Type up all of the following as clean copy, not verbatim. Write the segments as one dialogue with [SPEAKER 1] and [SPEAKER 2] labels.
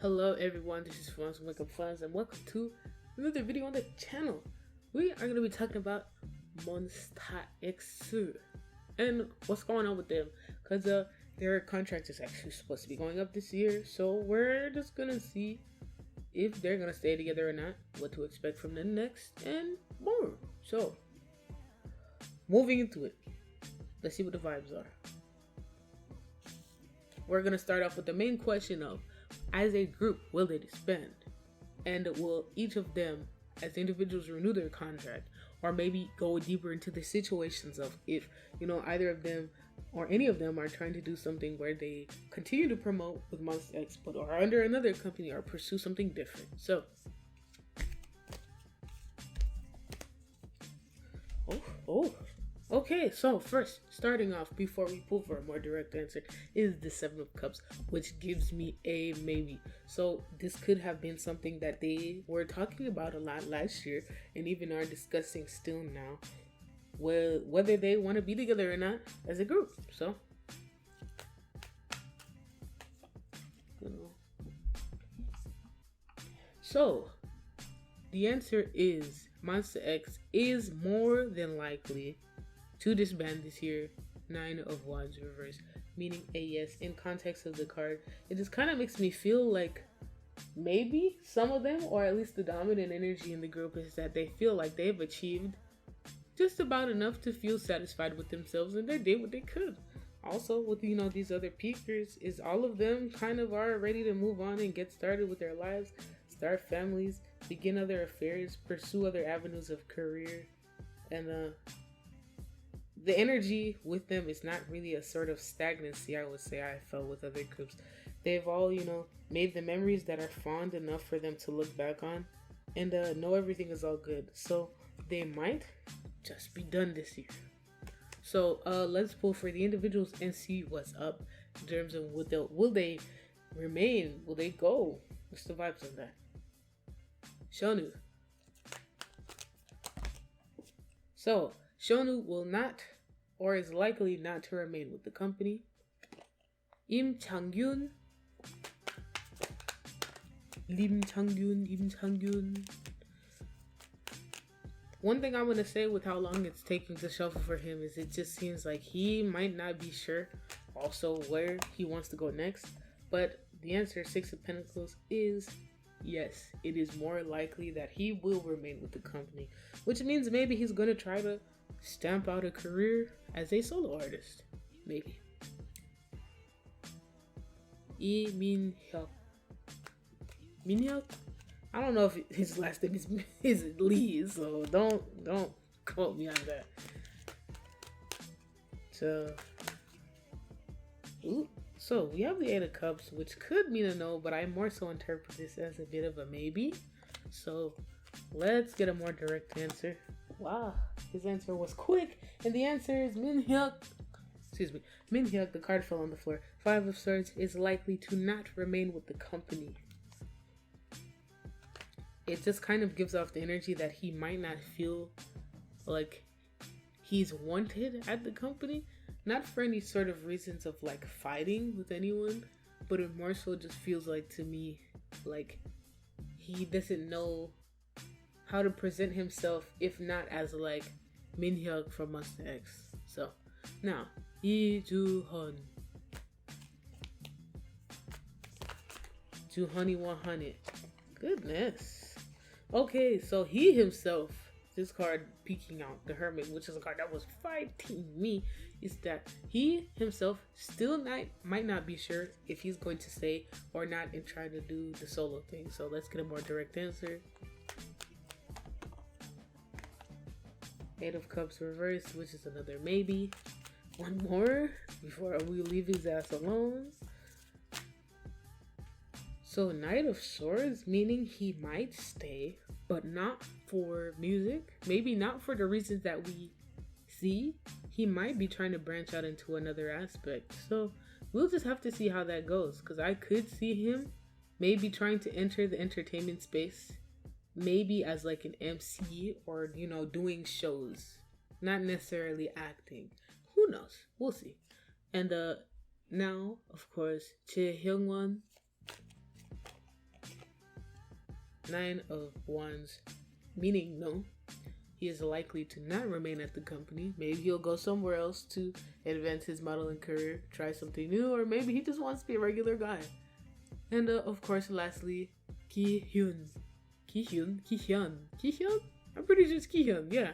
[SPEAKER 1] Hello everyone, this is Fons from Wake Up Fons and welcome to another video on the channel. We are going to be talking about Monsta X and what's going on with them, because their contract is actually supposed to be going up this year, so we're just going to see if they're going to stay together or not, what to expect from them next, and more. So, moving into it, let's see what the vibes are. We're going to start off with the main question of, as a group, will they disband? And will each of them, as individuals, renew their contract? Or maybe go deeper into the situations of if, either of them or any of them are trying to do something where they continue to promote with Monsta X, but are under another company or pursue something different. So, okay, so first, starting off, before we pull for a more direct answer, is the Seven of Cups, which gives me a maybe. So this could have been something that they were talking about a lot last year, and even are discussing still now, whether they want to be together or not as a group. So the answer is Monsta X is more than likely to disband this year. Nine of Wands reverse, meaning a yes. In context of the card, it just kind of makes me feel like maybe some of them, or at least the dominant energy in the group, is that they feel like they've achieved just about enough to feel satisfied with themselves, and they did what they could. Also, with these other peakers, is all of them kind of are ready to move on and get started with their lives, start families, begin other affairs, pursue other avenues of career, and the energy with them is not really a sort of stagnancy, I would say, I felt with other groups. They've all, made the memories that are fond enough for them to look back on and know everything is all good. So they might just be done this year. So let's pull for the individuals and see what's up in terms of will they remain? Will they go? What's the vibes on that? Shonu. So Shonu will not, or is likely not to, remain with the company. Im Chang-gyun. Lim Chang-gyun. One thing I'm going to say with how long it's taking to shuffle for him is it just seems like he might not be sure also where he wants to go next. But the answer, Six of Pentacles, is yes. It is more likely that he will remain with the company, which means maybe he's going to try to stamp out a career as a solo artist, maybe. Lee Min-hyuk. Min-hyuk? I don't know if his last name is Lee, so don't quote me on that. So we have the Eight of Cups, which could mean a no, but I more so interpret this as a bit of a maybe. So let's get a more direct answer. Wow, his answer was quick, and the answer is Min-hyuk. Min-hyuk, the card fell on the floor. Five of Swords is likely to not remain with the company. It just kind of gives off the energy that he might not feel like he's wanted at the company. Not for any sort of reasons of like fighting with anyone, but it more so just feels like to me like he doesn't know how to present himself, if not as like Min-hyuk from Monsta X. So now Lee Joo-hun. Joo-honey 100. Goodness. Okay, so he himself, this card peeking out, the Hermit, which is a card that was fighting me, is that he himself still might not be sure if he's going to stay or not and try to do the solo thing. So let's get a more direct answer. Eight of Cups reversed, which is another maybe. One more before we leave his ass alone. So Knight of Swords, meaning he might stay, but not for music. Maybe not for the reasons that we see. He might be trying to branch out into another aspect. So we'll just have to see how that goes, because I could see him maybe trying to enter the entertainment space, maybe as like an MC or, doing shows, not necessarily acting. Who knows? We'll see. And now, of course, Che Hyung-won Nine of Wands, meaning no. He is likely to not remain at the company. Maybe he'll go somewhere else to advance his modeling career, try something new, or maybe he just wants to be a regular guy. And of course, lastly, Ki-hyun. Ki-hyun? Ki-hyun? Ki-hyun? I'm pretty sure it's Ki-hyun, yeah.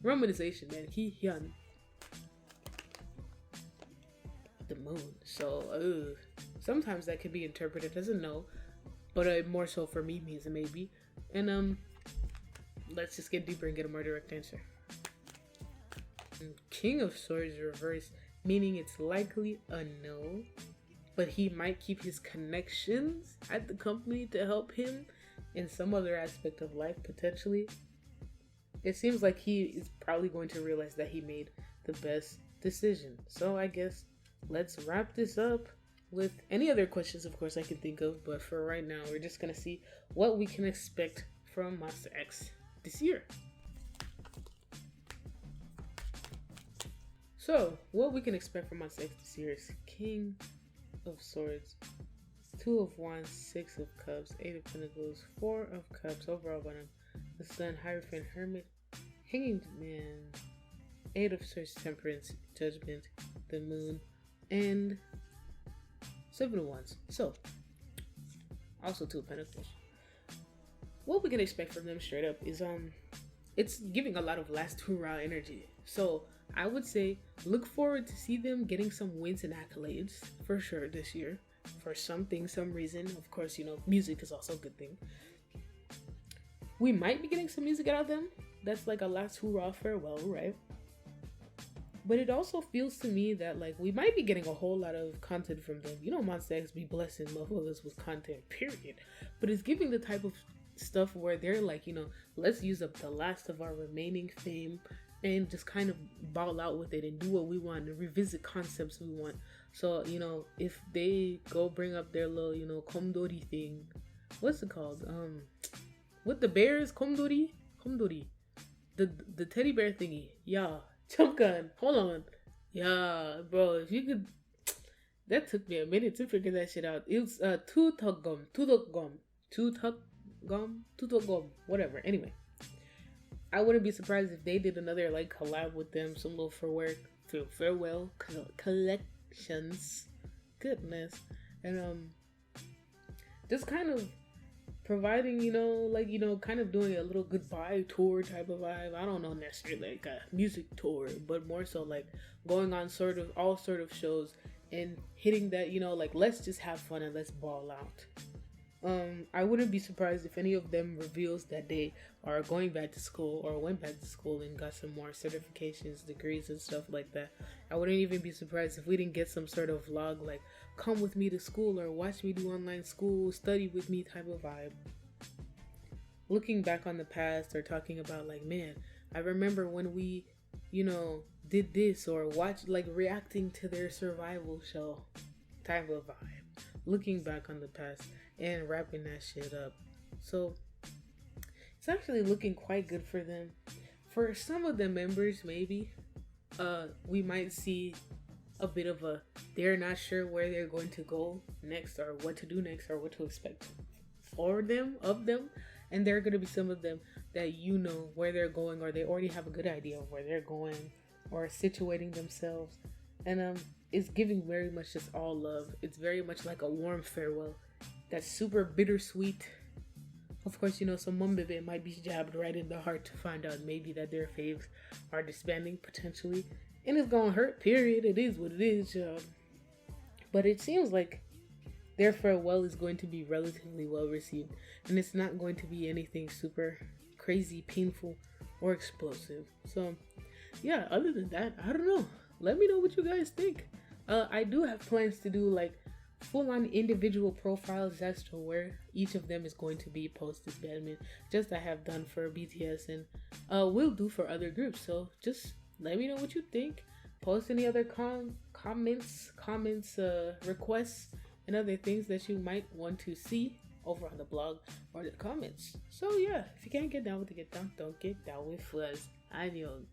[SPEAKER 1] Romanization, man. Ki-hyun. The moon. So, sometimes that could be interpreted as a no, but more so for me means a maybe. And, let's just get deeper and get a more direct answer. King of Swords reverse, meaning it's likely a no, but he might keep his connections at the company to help him in some other aspect of life, potentially. It seems like he is probably going to realize that he made the best decision. So I guess let's wrap this up with any other questions, of course, I can think of. But for right now, we're just going to see what we can expect from Monsta X this year. So, what we can expect from Monsta X this year is King of Swords, 2 of Wands, 6 of Cups, 8 of Pentacles, 4 of Cups, overall bottom, the Sun, Hierophant, Hermit, Hanging Man, 8 of Swords, Temperance, Judgment, the Moon, and 7 of Wands. So, also 2 of Pentacles. What we can expect from them straight up is it's giving a lot of last hurrah energy. So I would say look forward to see them getting some wins and accolades for sure this year for something, some reason. Of course, you know, music is also a good thing. We might be getting some music out of them. That's like a last hurrah farewell, right? But it also feels to me that like we might be getting a whole lot of content from them. You know, Monsta X be blessing motherfuckers with content, period. But it's giving the type of stuff where they're like, you know, let's use up the last of our remaining fame and just kind of ball out with it and do what we want and revisit concepts we want. So, you know, if they go bring up their little, you know, komdori thing, what's it called? With the bears, komdori? The teddy bear thingy. Yeah. Chunkan. Hold on. Yeah, bro, if you could, that took me a minute to figure that shit out. It was tutogum, whatever. Anyway, I wouldn't be surprised if they did another like collab with them, some little farewell collections. Goodness, and just kind of providing, you know, like, you know, kind of doing a little goodbye tour type of vibe. I don't know necessarily like a music tour, but more so like going on all sort of shows and hitting that, you know, like let's just have fun and let's ball out. I wouldn't be surprised if any of them reveals that they are going back to school or went back to school and got some more certifications, degrees, and stuff like that. I wouldn't even be surprised if we didn't get some sort of vlog like come with me to school or watch me do online school, study with me type of vibe. Looking back on the past or talking about like, man, I remember when we, you know, did this, or watch like reacting to their survival show type of vibe. Looking back on the past and wrapping that shit up. So it's actually looking quite good for them. For some of the members, maybe we might see a bit of a, they're not sure where they're going to go next or what to do next or what to expect of them. And there are going to be some of them that you know where they're going, or they already have a good idea of where they're going or situating themselves. And it's giving very much just all love. It's very much like a warm farewell. That's super bittersweet. Of course, you know, some Mumbebe might be jabbed right in the heart to find out maybe that their faves are disbanding potentially. And it's gonna hurt, period. It is what it is, y'all. But it seems like their farewell is going to be relatively well received. And it's not going to be anything super crazy, painful, or explosive. So, yeah, other than that, I don't know. Let me know what you guys think. I do have plans to do like full-on individual profiles as to where each of them is going to be post disbandment, just I have done for BTS and will do for other groups. So just let me know what you think. Post any other comments, requests, and other things that you might want to see over on the blog or the comments. So yeah, if you can't get down with it, get down. Don't get down with fuzz. Adios.